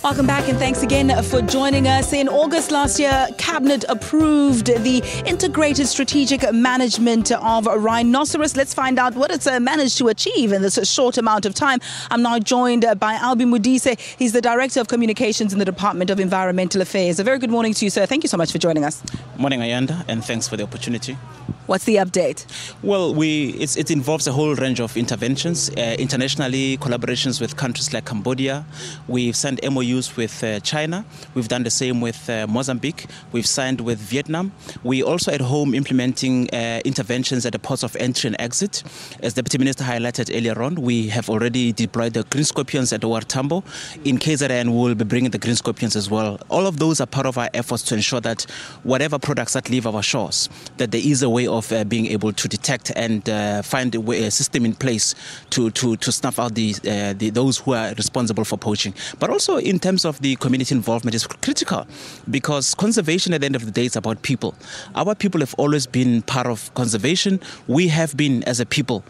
Welcome back and thanks again for joining us. In August last year, Cabinet approved the integrated strategic management of rhinoceros. Let's find out what it's managed to achieve in this short amount of time. I'm now joined by Albie Modise. He's the Director of Communications in the Department of Environmental Affairs. A very good morning to you, sir. Thank you so much for joining us. Morning, Ayanda, and thanks for the opportunity. What's the update? Well, it involves a whole range of interventions, internationally, collaborations with countries like Cambodia. We've signed MOUs with China. We've done the same with Mozambique. We've signed with Vietnam. We also at home implementing interventions at the ports of entry and exit. As the Deputy Minister highlighted earlier on, we have already deployed the green scorpions at War Tambo. In KZN, we'll be bringing the green scorpions as well. All of those are part of our efforts to ensure that whatever products that leave our shores, that there is a way of being able to detect and find a system in place to snuff out those who are responsible for poaching. But also in terms of the community involvement is critical, because conservation at the end of the day is about people. Our people have always been part of conservation. We have been, as a people,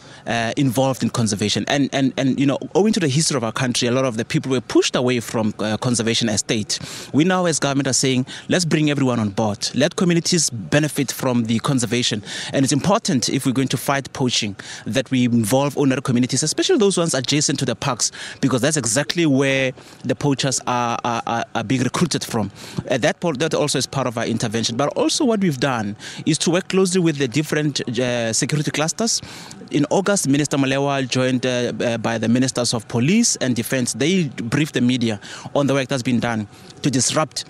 involved in conservation. And you know, owing to the history of our country, a lot of the people were pushed away from conservation estate. We now as government are saying, let's bring everyone on board. Let communities benefit from the conservation. And it's important, if we're going to fight poaching, that we involve owner communities, especially those ones adjacent to the parks, because that's exactly where the poachers are being recruited from. That also is part of our intervention. But also what we've done is to work closely with the different security clusters. In August, Minister Malewa, joined by the Ministers of Police and Defense, they briefed the media on the work that's been done to disrupt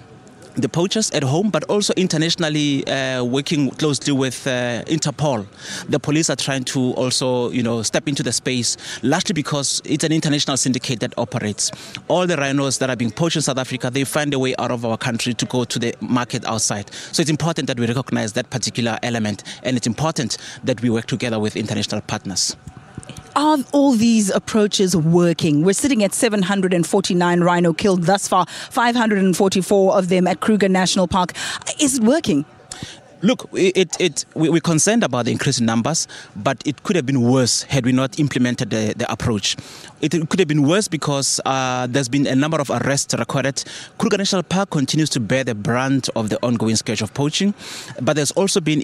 the poachers at home, but also internationally working closely with Interpol. The police are trying to also, step into the space, largely because it's an international syndicate that operates. All the rhinos that are being poached in South Africa, they find a way out of our country to go to the market outside. So it's important that we recognize that particular element, and it's important that we work together with international partners. Are all these approaches working? We're sitting at 749 rhino killed thus far, 544 of them at Kruger National Park. Is it working? Look, we're concerned about the increasing numbers, but it could have been worse had we not implemented the approach. It could have been worse because there's been a number of arrests recorded. Kruger National Park continues to bear the brunt of the ongoing scourge of poaching, but there's also been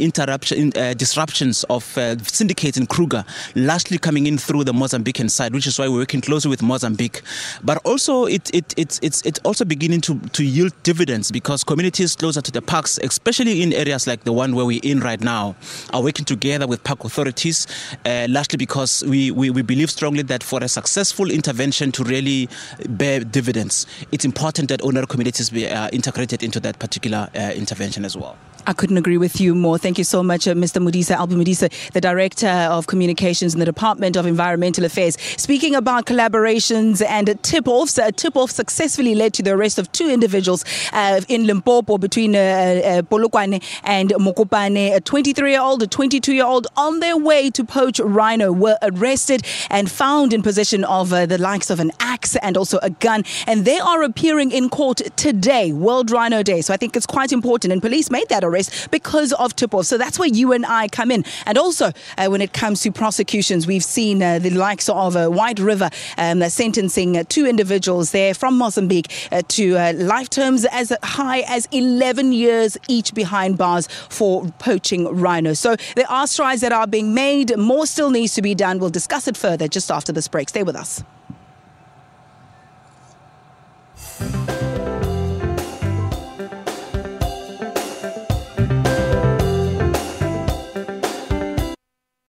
disruptions of syndicates in Kruger, largely coming in through the Mozambican side, which is why we're working closely with Mozambique. But also it's also beginning to yield dividends, because communities closer to the parks, especially in areas like the one where we're in right now, are working together with park authorities, largely because we believe strongly that for a successful intervention to really bear dividends, it's important that owner communities be integrated into that particular intervention as well. I couldn't agree with you more. Thank you so much, Mr. Modise, Albie Modise, the Director of Communications in the Department of Environmental Affairs. Speaking about collaborations and tip-offs, a tip-off successfully led to the arrest of two individuals in Limpopo between Polokwane and Mokopane. A 23-year-old, a 22-year-old on their way to poach rhino were arrested and found in possession of the likes of an axe and also a gun. And they are appearing in court today, World Rhino Day. So I think it's quite important. And police made that arrest because of tip-off. So that's where you and I come in. And also, when it comes to prosecutions, we've seen the likes of White River sentencing two individuals there from Mozambique to life terms as high as 11 years each behind bars for poaching rhinos. So there are strides that are being made. More still needs to be done. We'll discuss it further just after this break. Stay with us.